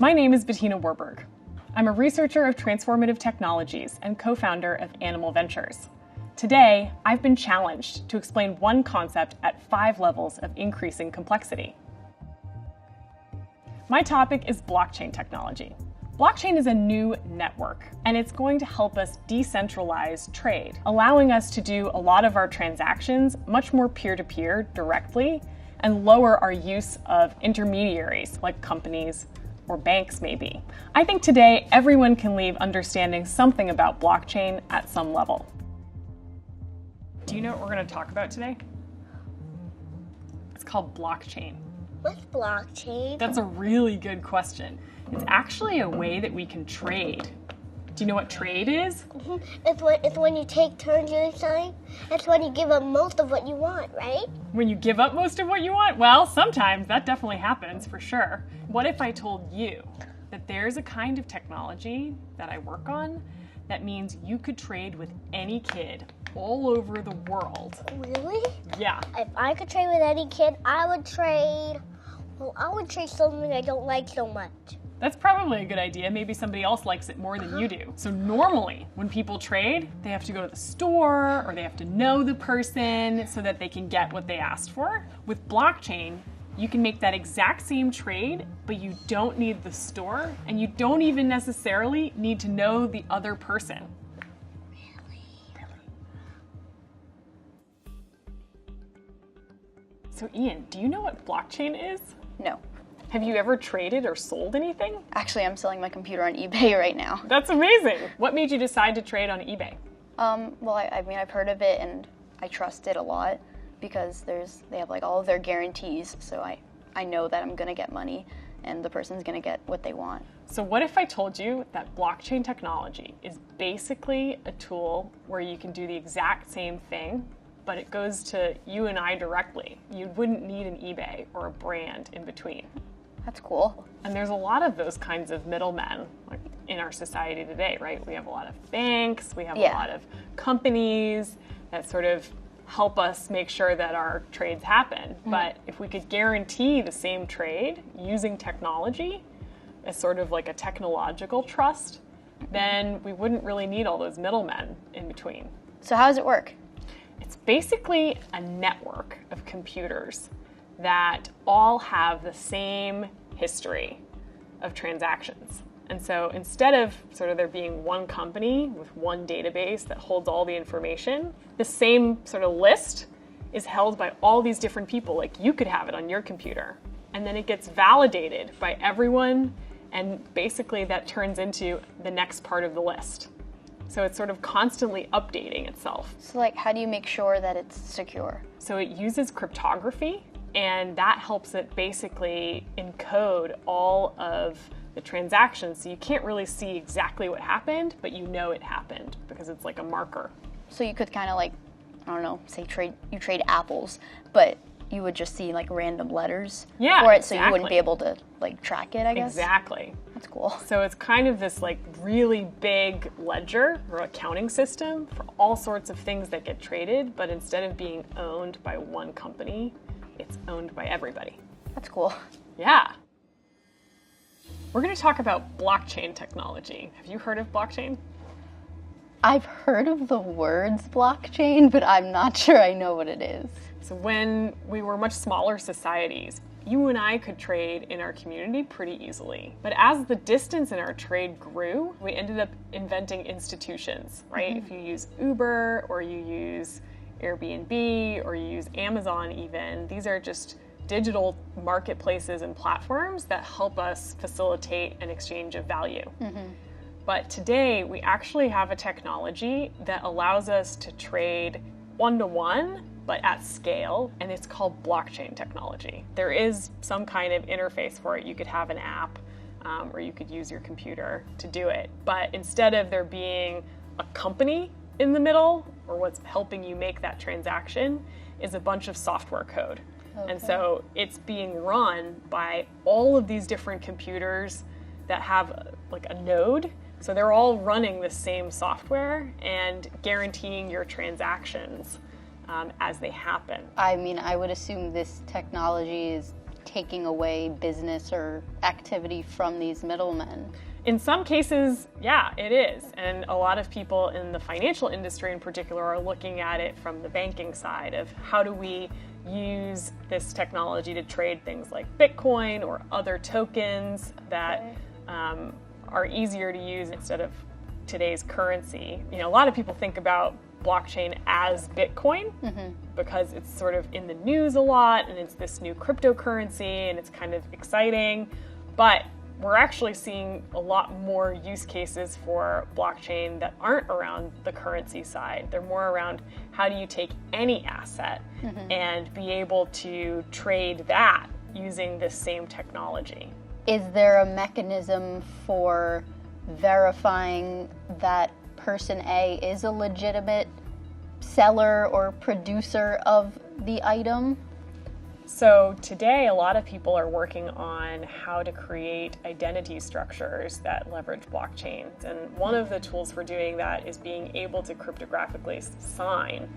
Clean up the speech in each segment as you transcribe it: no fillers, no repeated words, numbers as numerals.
My name is Bettina Warburg. I'm a researcher of transformative technologies and co-founder of Animal Ventures. Today, I've been challenged to explain one concept at 5 levels of increasing complexity. My topic is blockchain technology. Blockchain is a new network, and it's going to help us decentralize trade, allowing us to do a lot of our transactions much more peer-to-peer directly and lower our use of intermediaries like companies or banks maybe. I think today everyone can leave understanding something about blockchain at some level. Do you know what we're going to talk about today? It's called blockchain. What's blockchain? That's a really good question. It's actually a way that we can trade. Do you know what trade is? It's when you take turns doing something. It's when you give up most of what you want, right? When you give up most of what you want? Well, sometimes that definitely happens for sure. What if I told you that there's a kind of technology that I work on that means you could trade with any kid all over the world? Really? Yeah. If I could trade with any kid, I would trade something I don't like so much. That's probably a good idea. Maybe somebody else likes it more than you do. So normally, when people trade, they have to go to the store or they have to know the person so that they can get what they asked for. With blockchain, you can make that exact same trade, but you don't need the store and you don't even necessarily need to know the other person. Really? So Ian, do you know what blockchain is? No. Have you ever traded or sold anything? Actually, I'm selling my computer on eBay right now. That's amazing. What made you decide to trade on eBay? Well, I mean, I've heard of it and I trust it a lot because they have like all of their guarantees, so I know that I'm gonna get money and the person's gonna get what they want. So what if I told you that blockchain technology is basically a tool where you can do the exact same thing, but it goes to you and I directly? You wouldn't need an eBay or a brand in between. That's cool. And there's a lot of those kinds of middlemen in our society today, right? We have a lot of banks, we have a lot of companies that sort of help us make sure that our trades happen. But if we could guarantee the same trade using technology as sort of like a technological trust, then we wouldn't really need all those middlemen in between. So how does it work? It's basically a network of computers that all have the same history of transactions. And so instead of sort of there being one company with one database that holds all the information, the same sort of list is held by all these different people. Like you could have it on your computer. And then it gets validated by everyone, and basically that turns into the next part of the list. So it's sort of constantly updating itself. So like, how do you make sure that it's secure? So it uses cryptography, and that helps it basically encode all of the transactions. So you can't really see exactly what happened, but you know it happened because it's like a marker. So you could kind of like, I don't know, say you trade apples, but you would just see like random letters for it, so you wouldn't be able to like track it, I guess? Exactly. That's cool. So it's kind of this like really big ledger or accounting system for all sorts of things that get traded, but instead of being owned by one company, it's owned by everybody. That's cool. Yeah. We're going to talk about blockchain technology. Have you heard of blockchain? I've heard of the words blockchain, but I'm not sure I know what it is. So when we were much smaller societies, you and I could trade in our community pretty easily. But as the distance in our trade grew, we ended up inventing institutions, right? If you use Uber or you use Airbnb or you use Amazon even, these are just digital marketplaces and platforms that help us facilitate an exchange of value. But today we actually have a technology that allows us to trade one-to-one, but at scale, and it's called blockchain technology. There is some kind of interface for it. You could have an app or you could use your computer to do it. But instead of there being a company in the middle, or what's helping you make that transaction, is a bunch of software code. And so it's being run by all of these different computers that have like a node. So they're all running the same software and guaranteeing your transactions as they happen. I mean, I would assume this technology is taking away business or activity from these middlemen. In some cases, yeah, it is. And a lot of people in the financial industry in particular are looking at it from the banking side of how do we use this technology to trade things like Bitcoin or other tokens that are easier to use instead of today's currency. You know, a lot of people think about blockchain as Bitcoin because it's sort of in the news a lot and it's this new cryptocurrency and it's kind of exciting. But we're actually seeing a lot more use cases for blockchain that aren't around the currency side. They're more around how do you take any asset and be able to trade that using this same technology. Is there a mechanism for verifying that person A is a legitimate seller or producer of the item? So today, a lot of people are working on how to create identity structures that leverage blockchains. And one of the tools for doing that is being able to cryptographically sign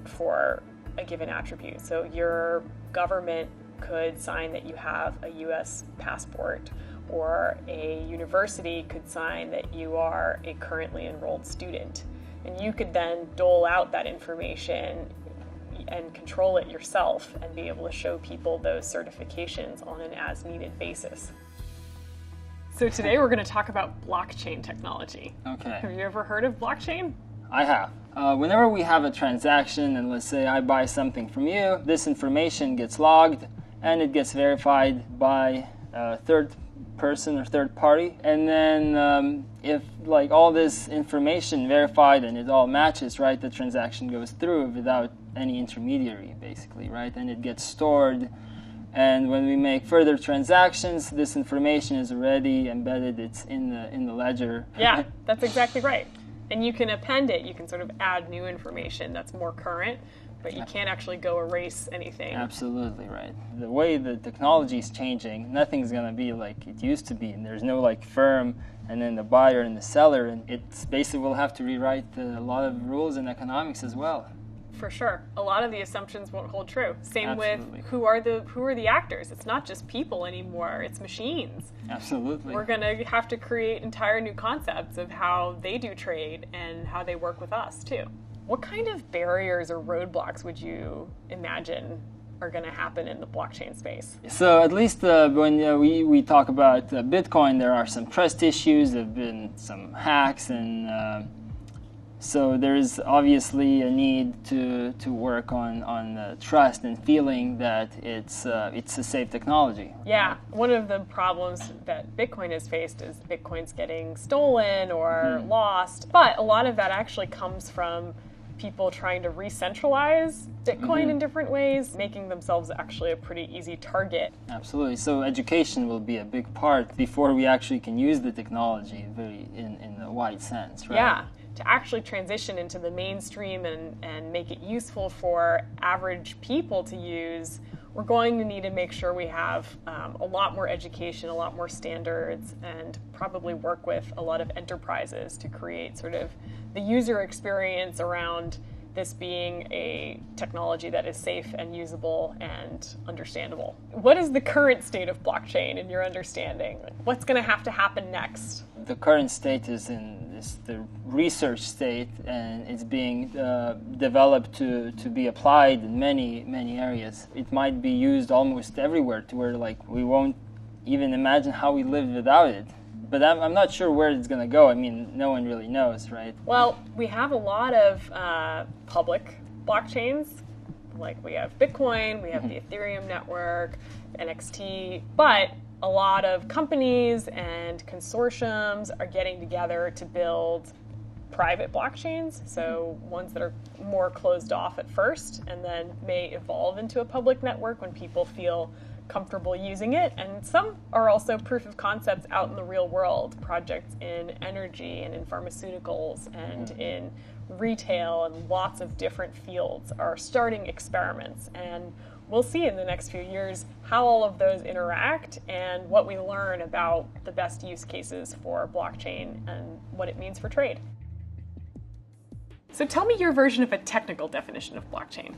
for a given attribute. So your government could sign that you have a US passport, or a university could sign that you are a currently enrolled student. And you could then dole out that information and control it yourself and be able to show people those certifications on an as-needed basis. So today we're going to talk about blockchain technology. Okay. Have you ever heard of blockchain? I have. Whenever we have a transaction, and let's say I buy something from you, this information gets logged and it gets verified by a third person or third party. And then if like all this information verified and it all matches, right, the transaction goes through without any intermediary, basically, right? And it gets stored. And when we make further transactions, this information is already embedded. It's in the ledger. Yeah, that's exactly right. And you can append it. You can sort of add new information that's more current, but you can't actually go erase anything. Absolutely right. The way the technology is changing, nothing's going to be like it used to be. And there's no like firm and then the buyer and the seller. And it's basically we'll have to rewrite a lot of rules in economics as well. For sure. A lot of the assumptions won't hold true. Same Absolutely. with who are the actors. It's not just people anymore, it's machines. Absolutely. We're going to have to create entire new concepts of how they do trade and how they work with us too. What kind of barriers or roadblocks would you imagine are going to happen in the blockchain space? So at least when we talk about Bitcoin, there are some trust issues. There have been some hacks, and so there is obviously a need to work on trust and feeling that it's a safe technology. Yeah, one of the problems that Bitcoin has faced is Bitcoin's getting stolen or lost. But a lot of that actually comes from people trying to re-centralize Bitcoin in different ways, making themselves actually a pretty easy target. Absolutely. So education will be a big part before we actually can use the technology in a wide sense, right? Yeah. To actually transition into the mainstream and make it useful for average people to use, we're going to need to make sure we have a lot more education, a lot more standards, and probably work with a lot of enterprises to create sort of the user experience around this being a technology that is safe and usable and understandable. What is the current state of blockchain in your understanding? What's going to have to happen next? The current state is the research state, and it's being developed to be applied in many areas. It might be used almost everywhere to where like we won't even imagine how we lived without it. But I'm not sure where it's going to go. I mean, no one really knows, right? Well, we have a lot of public blockchains. Like we have Bitcoin, we have the Ethereum network, NXT, but a lot of companies and consortiums are getting together to build private blockchains, so ones that are more closed off at first and then may evolve into a public network when people feel comfortable using it. And some are also proof of concepts out in the real world, projects in energy and in pharmaceuticals and in retail and lots of different fields are starting experiments. And we'll see in the next few years how all of those interact and what we learn about the best use cases for blockchain and what it means for trade. So tell me your version of a technical definition of blockchain.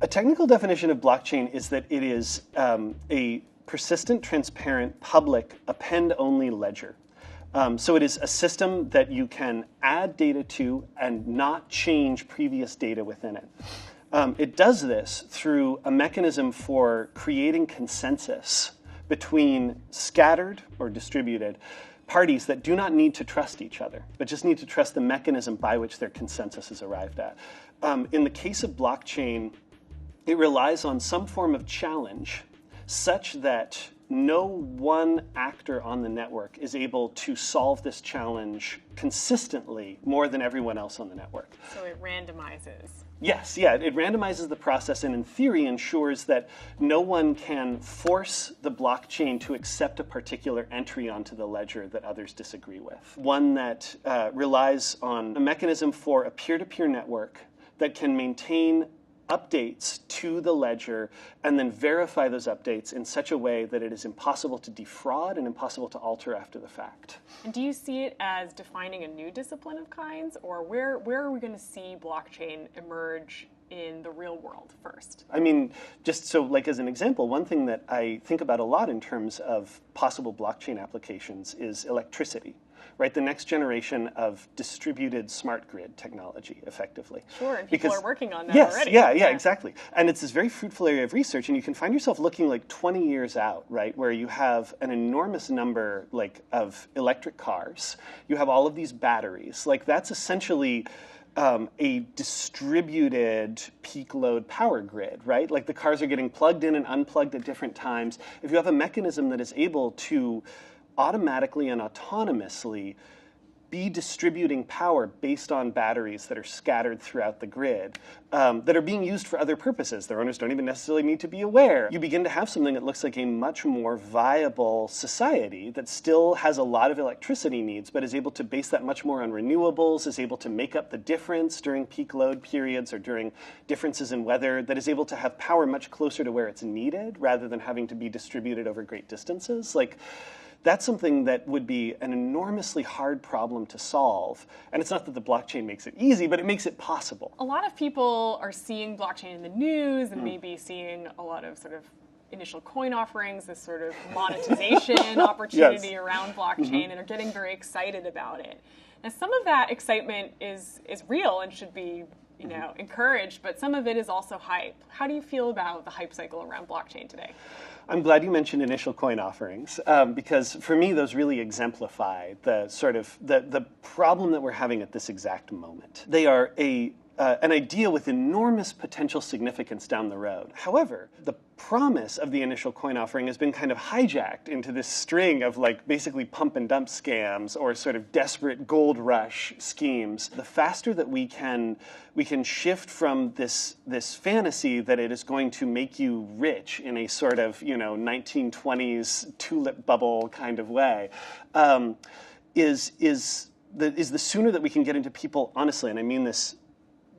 A technical definition of blockchain is that it is a persistent, transparent, public, append-only ledger. So it is a system that you can add data to and not change previous data within it. It does this through a mechanism for creating consensus between scattered or distributed parties that do not need to trust each other, but just need to trust the mechanism by which their consensus is arrived at. In the case of blockchain, it relies on some form of challenge such that no one actor on the network is able to solve this challenge consistently more than everyone else on the network. So it randomizes. Yes, yeah, it randomizes the process and in theory ensures that no one can force the blockchain to accept a particular entry onto the ledger that others disagree with. One that relies on a mechanism for a peer-to-peer network that can maintain updates to the ledger and then verify those updates in such a way that it is impossible to defraud and impossible to alter after the fact. And do you see it as defining a new discipline of kinds, or where are we going to see blockchain emerge in the real world first? I mean, just so like as an example, one thing that I think about a lot in terms of possible blockchain applications is electricity. Right, the next generation of distributed smart grid technology, effectively. Sure, and people are working on that already. Yeah, exactly. And it's this very fruitful area of research, and you can find yourself looking like 20 years out, right, where you have an enormous number like of electric cars. You have all of these batteries. Like that's essentially a distributed peak load power grid, right? Like the cars are getting plugged in and unplugged at different times. If you have a mechanism that is able to automatically and autonomously be distributing power based on batteries that are scattered throughout the grid, that are being used for other purposes. Their owners don't even necessarily need to be aware. You begin to have something that looks like a much more viable society that still has a lot of electricity needs, but is able to base that much more on renewables, is able to make up the difference during peak load periods or during differences in weather, that is able to have power much closer to where it's needed rather than having to be distributed over great distances. Like, that's something that would be an enormously hard problem to solve. And it's not that the blockchain makes it easy, but it makes it possible. A lot of people are seeing blockchain in the news and maybe seeing a lot of sort of initial coin offerings, this sort of monetization opportunity around blockchain, and are getting very excited about it. Now, some of that excitement is real and should be encouraged, but some of it is also hype. How do you feel about the hype cycle around blockchain today? I'm glad you mentioned initial coin offerings because for me those really exemplify the sort of the problem that we're having at this exact moment. They are an idea with enormous potential significance down the road. However, the promise of the initial coin offering has been kind of hijacked into this string of like basically pump and dump scams or sort of desperate gold rush schemes. The faster that we can shift from this fantasy that it is going to make you rich in a sort of 1920s tulip bubble kind of way, is the sooner that we can get into people, honestly, and I mean this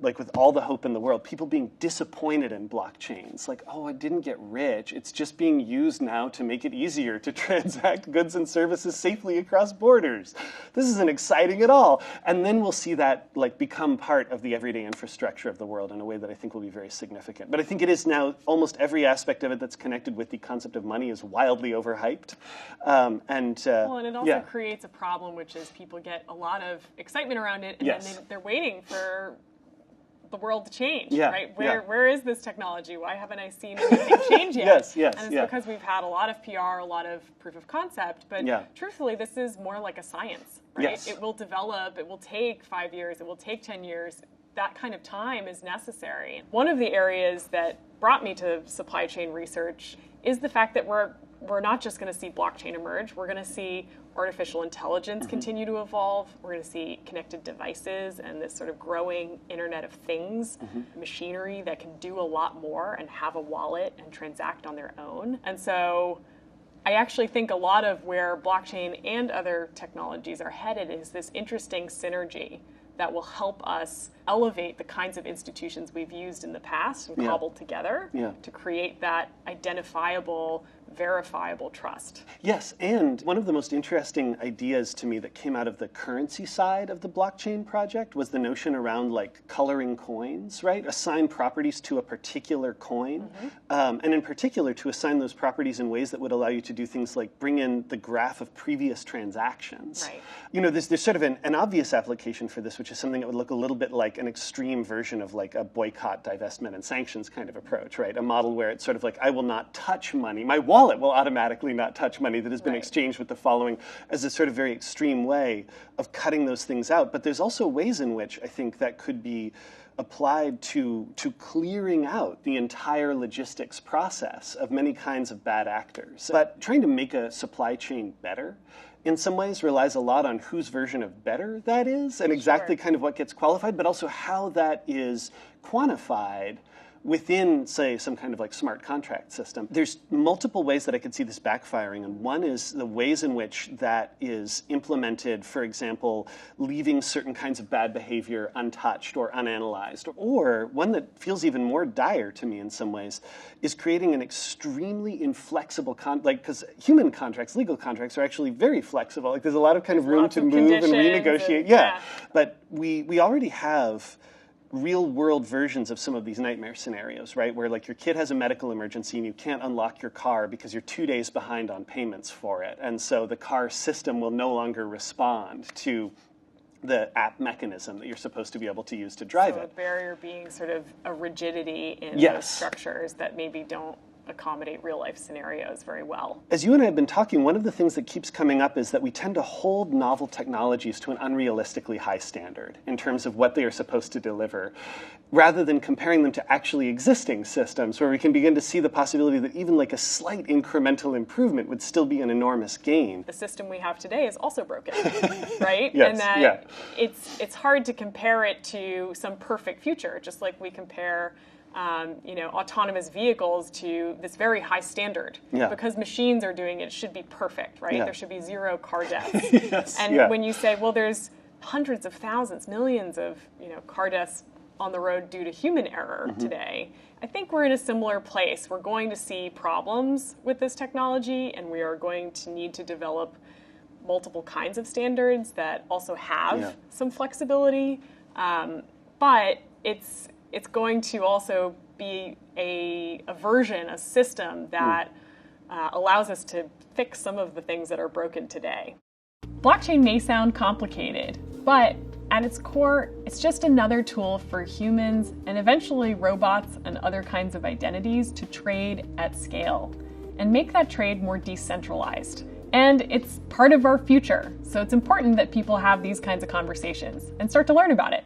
like with all the hope in the world, people being disappointed in blockchains. Like, oh, I didn't get rich. It's just being used now to make it easier to transact goods and services safely across borders. This isn't exciting at all. And then we'll see that like become part of the everyday infrastructure of the world in a way that I think will be very significant. But I think it is now almost every aspect of it that's connected with the concept of money is wildly overhyped. And it also creates a problem, which is people get a lot of excitement around it, and then they're waiting for the world to change, right? Where is this technology? Why haven't I seen anything change yet? And it's because we've had a lot of PR, a lot of proof of concept, but truthfully, this is more like a science, right? It will develop, it will take 5 years, it will take 10 years. That kind of time is necessary. One of the areas that brought me to supply chain research is the fact that we're not just going to see blockchain emerge, we're going to see artificial intelligence continue to evolve. We're going to see connected devices and this sort of growing Internet of Things, machinery that can do a lot more and have a wallet and transact on their own. And so I actually think a lot of where blockchain and other technologies are headed is this interesting synergy that will help us elevate the kinds of institutions we've used in the past and cobbled together to create that identifiable, verifiable trust. Yes, and one of the most interesting ideas to me that came out of the currency side of the blockchain project was the notion around like coloring coins, right? Assign properties to a particular coin, and in particular to assign those properties in ways that would allow you to do things like bring in the graph of previous transactions. Right. You know, there's sort of an obvious application for this, which is something that would look a little bit like an extreme version of like a boycott, divestment, and sanctions kind of approach, right? A model where it's sort of like, I will not touch money. My wallet will automatically not touch money that has been exchanged with the following, as a sort of very extreme way of cutting those things out. But there's also ways in which I think that could be applied to clearing out the entire logistics process of many kinds of bad actors. But trying to make a supply chain better in some ways relies a lot on whose version of better that is and exactly kind of what gets qualified, but also how that is quantified within, say, some kind of like smart contract system. There's multiple ways that I could see this backfiring, and one is the ways in which that is implemented, for example, leaving certain kinds of bad behavior untouched or unanalyzed. Or one that feels even more dire to me in some ways is creating an extremely inflexible, because human contracts, legal contracts are actually very flexible. Like there's a lot of kind of room to move and renegotiate. But we already have real world versions of some of these nightmare scenarios, right? Where like your kid has a medical emergency and you can't unlock your car because you're 2 days behind on payments for it. And so the car system will no longer respond to the app mechanism that you're supposed to be able to use to drive it. The barrier being sort of a rigidity in those structures that maybe don't accommodate real life scenarios very well. As you and I have been talking, one of the things that keeps coming up is that we tend to hold novel technologies to an unrealistically high standard in terms of what they are supposed to deliver, rather than comparing them to actually existing systems where we can begin to see the possibility that even like a slight incremental improvement would still be an enormous gain. The system we have today is also broken, right? Yes, and that it's hard to compare it to some perfect future, just like we compare autonomous vehicles to this very high standard. Because machines are doing it, it should be perfect, right? There should be 0 car deaths. When you say, well, there's hundreds of thousands, millions of car deaths on the road due to human error today, I think we're in a similar place. We're going to see problems with this technology, and we are going to need to develop multiple kinds of standards that also have some flexibility. But it's going to also be a version, a system that allows us to fix some of the things that are broken today. Blockchain may sound complicated, but at its core, it's just another tool for humans and eventually robots and other kinds of identities to trade at scale and make that trade more decentralized. And it's part of our future, so it's important that people have these kinds of conversations and start to learn about it.